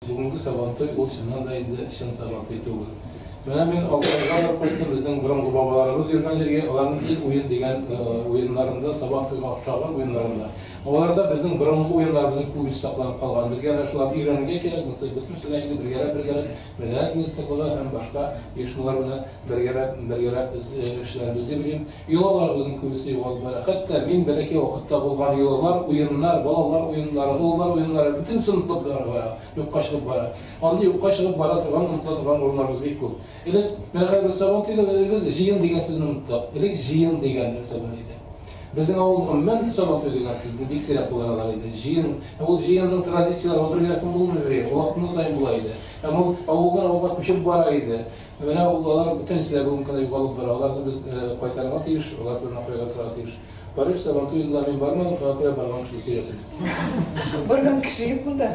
Бүгінгі сабантой ол шыннан да енді шын сабантой түгел. Мен алғашқы қойдым біздің бұрынғы бабаларымыз жүрген жерге, олардың ил ойын деген ойындарында, сабантойға ұқсаған ойындарында. Оларда біздің бұрынғы ойындарымыздың көбісі сақталып қалған. Бізге шулар үйренуге керек, мысалы бүтін сіләйді біргерек мәдениет министрлігі һәм башқа ешнулар біле біргерек ішләрімізді білем. Йолаларымыздың көбісі yo'q бар. Хәтта мен бәләкәй вакытта булган йолалар, ойыннар, балалар ойыннары, ұллар ойыннары бүтін сыныплар юкка чыгып бара. Анда юкка чыгып бара торган, онда торган урыннарыбыз бик күп. Элек мен хәзер сабантойда biz жыйын деген сүзне оныттык. Элек жыйын деген нәрсә бар иде. Безнең авылда мен сабантой деген сүзне бик сирәк кулланалар иде. Жыйын, ул жыйынның традициялары бер рәкым булмый, вакытны сайын була иде. Һәм ул авылдан авылга күчеп бара иде. Менә уллар бүтән силәр бүген кандай югалып бара. Аларны без кайтарырга тиеш, алар белән акыйга торырга тиеш. Париж сабантойында мен бармадым, факыйга барган кеше сөйләсен. Барган кеше юк монда.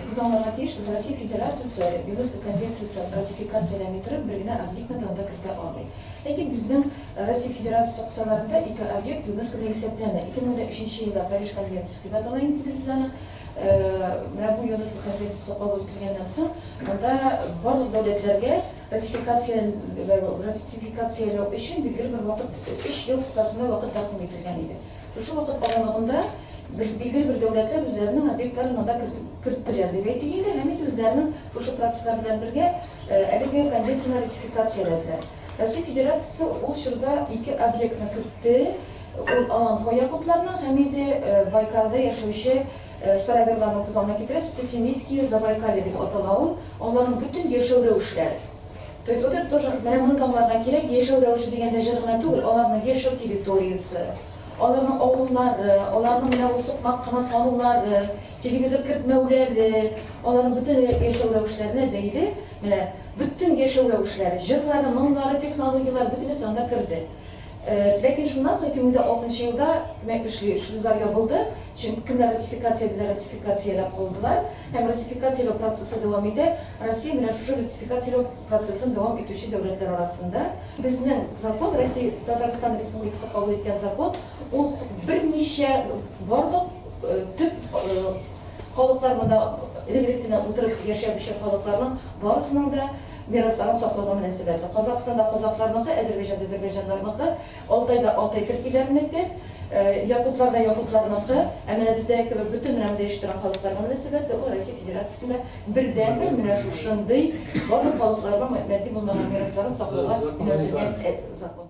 Biz onlara deyiş, biz Россия Федерациясы ЮНЕСКО конвенциясы ратификацияларына тұрып, бір генә объектны таңда кірте алмай. Ләкин безнең Россия Федерациясы кысаларында ике объект ЮНЕСКОда исәпләнә. 2003 елда Париж конвенциясы дип аталган biz аны. Менә бу ЮНЕСКО конвенциясы кабул ителгәннән соң, анда барлык дәүләтләргә ратификациялау өчен билгеле бер вакыт 3 ел кысасында вакыт тәкъдим ителгән иде. Шушы вакыт аралыгында билгеле бер дәүләтләр үзләренең объектларын анда керттерәләр дип әйтелгән, һәм үзләренең шушы процесслар белән бергә әлеге конвенцияны ратификацияләделәр. Россия Федерациясы ул чорда 2 объектны кертте. Ул алан Якутларның һәм инде Байкалда яшәүче староверларның тузанына китерә, Спецемийские Забайкалье дип атала. Аларның бүтән яшәү рәвешләре. То есть вот это тоже моны таңларга кирәк, яшәү рәвеше дигәндә җыр гына түгел, аларның яшәү территориясы, аларның авыллары, аларның менә ул сукмак кына салулары, телевизор кертмәүләре, аларның бүтән яшәү рәвешләренә бәйле, менә бүтән яшәү рәвешләре, җырлары, моңнары, технологиялар бүтәнесе анда керде. Ләкин шуннан соң 2006 елда шлюзлар ябылды, чөнки кемнәр ратификацияләп булдылар, һәм ратификациялау процессы дәвам итә. Россия менә шушы ратификациялау процессын дәвам итүче дәүләтләр арасында. Безнең закон, Россия Татарстан Республикасы кабул иткән закон, ул берничә барлык төп халыкларында элегректенән утырып яшәүче халыкларның барысының да мирасларын саклауга мөнәсәбәтле. Казакстанда казакларныкы, Азәрбайҗанда Азәрбайҗаннарныкы, Алтайда Алтай төркиләрнеке, Якутларда Якутларныкы, менә бездә кебек бүтән менә монда яшәгән халыкларга мөнәсәбәтле ул Россия Федерациясында бердән бер менә шушындый барлык халыкларның матди булмаган мирасларын саклауга юнәлтелгән закон.